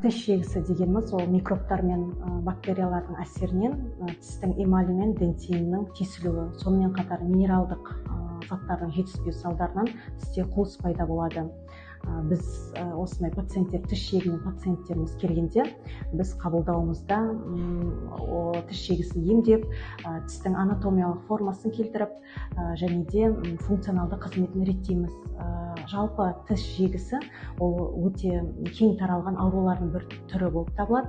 Тіс жегісі дегеніміз ол микробтар мен бактериялардың әсерінен тістің эмалі мен дентинінің тесілуі, сонымен қатар минералдық заттардың жетіспеу салдарынан тісте қуыс пайда болады. Біз осындай пациенттер, тіс жегімен пациенттеріміз келгенде біз қабылдауымызда тіс жегісін емдеп, тістің анатомиялық формасын келтіріп, және де функционалды қызметін реттейміз. Жалпы тіс жегісі ол өте кең таралған аурулардың бір түрі болып табылады.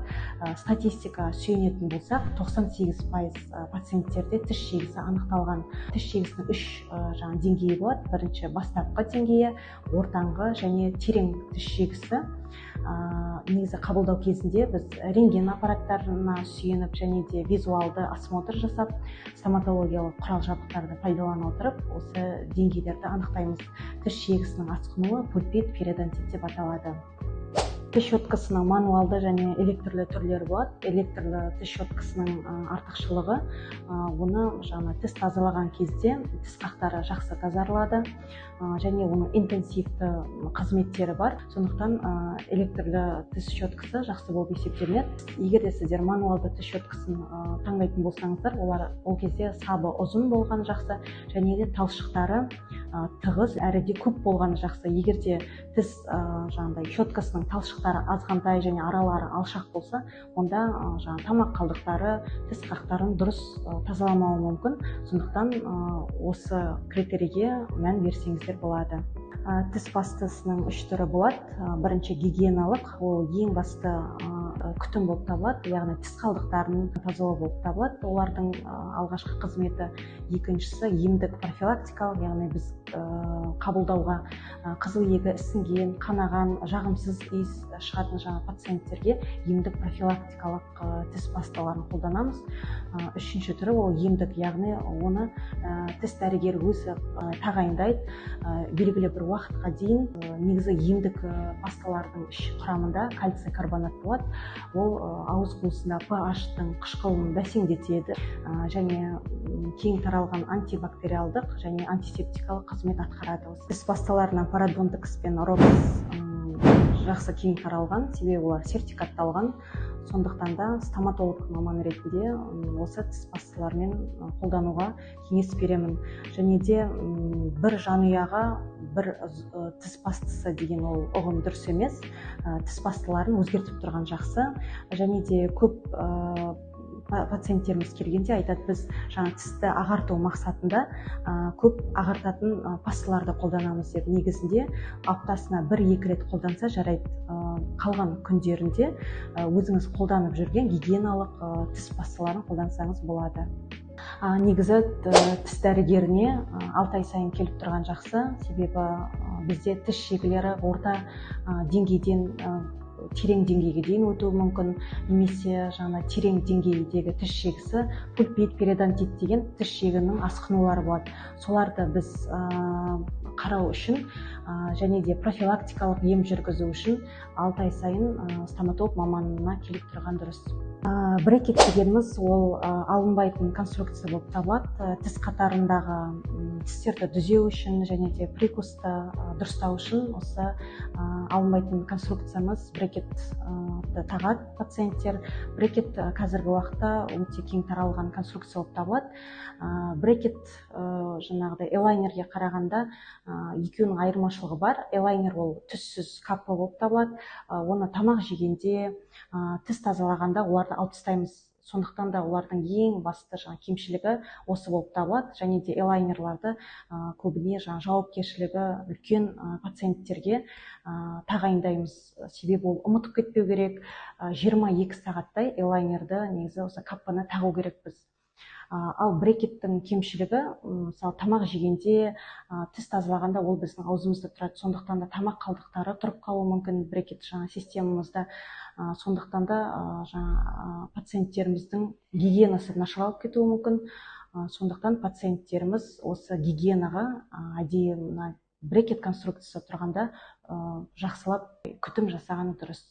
Статистика сүйенетін болсақ, 98% пациенттерде тіс жегісі анықталған. Тіс жегісінің үш деңгейі болады. Бірінші бастапқы деңгейі, ортаңғы және терең тіс жегісі. Негізі қабылдау кезінде біз рентген аппараттарына сүйеніп және де визуалды осмотр жасап, стоматологиялық құрал жабдықтарды пайдалана отырып, осы деңгейлерді анықтаймыз. Тіс жегісінің асқынуы пульпит, периодонтит деп аталады. Тіс щеткасының мануалды және электрлі түрлері болады. Электрлі тіс щеткасының артықшылығы оны тіс тазалаған кезде тіс қақтары жақсы тазарылады және оның интенсивті қызметтері бар. Сондықтан электрлі тіс щеткасы жақсы болып есептелінеді. Егер де сіздер мануалды тіс щеткасын таңдайтын болсаңыздар, ол кезде сабы ұзын болған жақсы және де талшықтары тығыз әрі де көп болғаны жақсы. Егер де тіс щеткасының талшықтары азғантай және аралары алшақ болса, онда тамақ қалдықтары тіс қақтарын дұрыс тазаламауы мүмкін. Сондықтан осы критерийге мән берсеңіздер болады. Тіс пастасының үш түрі болады. Бірінші гигиеналық, ол ең басты күтім болып табылады, яғни тіс қалдықтарын тазалау болып табылады. Олардың алғашқы қызметі. Екіншісі емдік профилактикалық, яғни біз қабылдауға қызыл егі ісінген, қанаған, жағымсыз иіс шығатын пациенттерге емдік профилактикалық тіс пасталарын қолданамыз. Үшінші түрі ол емдік, яғни оны тіс дәрігері өзі тағайындайды. Белгілі бір уақытқа дейін негізі емдік пасталардың құрамында кальций карбонат болады. Ол ауыз қуысында pH-тың қышқылын бәсеңдетеді және кең таралған антибактериалдық және антисептикалық қызмет атқарады. Тіс пасталарынан пародонтикс пен робекс жақсы кең таралған, себебі олар сертификатталған. Сондықтан да стоматолог маман ретінде осы тіс пасталармен қолдануға кеңес беремін. Және де бір жанұяға бір тіс пастасы деген ол ұғым дұрыс емес. Тіс пасталарын өзгертіп тұрған жақсы. Және де көп пациенттеріміз келгенде айтады, біз тісті ағарту мақсатында көп ағартатын пасталарды қолданамыз деп. Негізінде аптасына 1-2 рет қолданса жарайды. Қалған күндерінде өзіңіз қолданып жүрген гигиеналық тіс пасталарын қолдансаңыз болады. Негізі тіс дәрігеріне 6 ай сайын келіп тұрған жақсы, себебі бізде тіс жегілері орта деңгейден терең деңгейге дейін өтуі мүмкін, немесе терең деңгейдегі тіс жегісі пульпит, периодонтит деген тіс жегінің асқынулары болады. Соларды біз қарау үшін және де профилактикалық ем жүргізу үшін 6 ай сайын стоматолог маманына келіп тұрған дұрыс. Брекет дегеніміз ол алынбайтын конструкция болып табылады. Тіс қатарындағы тістерді түзеу үшін және де прикусты дұрыстау үшін осы алынбайтын конструкциямыз брекет тағады пациенттер. Брекет қазіргі уақытта өте кең таралған конструкция болып табылады. Брекет элайнерге қарағанда екеуінің айырмашылығы бар. Элайнер ол түссіз капа болып табылады. Оны тамақ жегенде, тіс тазалағанда оларды алып тастаймыз. Сондықтан да олардың ең басты кемшілігі осы болып табылады. Және де элайнерларды көбіне жауапкершілігі үлкен пациенттерге тағайындаймыз. Себебі ол ұмытып кетпеу керек. 22 сағаттай элайнерді негізі осы капаны тағу керекпіз. Ал брекеттің кемшілігі, мысалы тамақ жегенде, тіс тазалағанда ол біздің аузымызда тұрады. Сондықтан да тамақ қалдықтары тұрып қалуы мүмкін брекет системамызда. Сондықтан да пациенттеріміздің гигиенасы нашарлап кетуі мүмкін. Сондықтан пациенттеріміз осы гигиенаға әдейі брекет конструкциясы тұрғанда жақсылап күтім жасағаны дұрыс.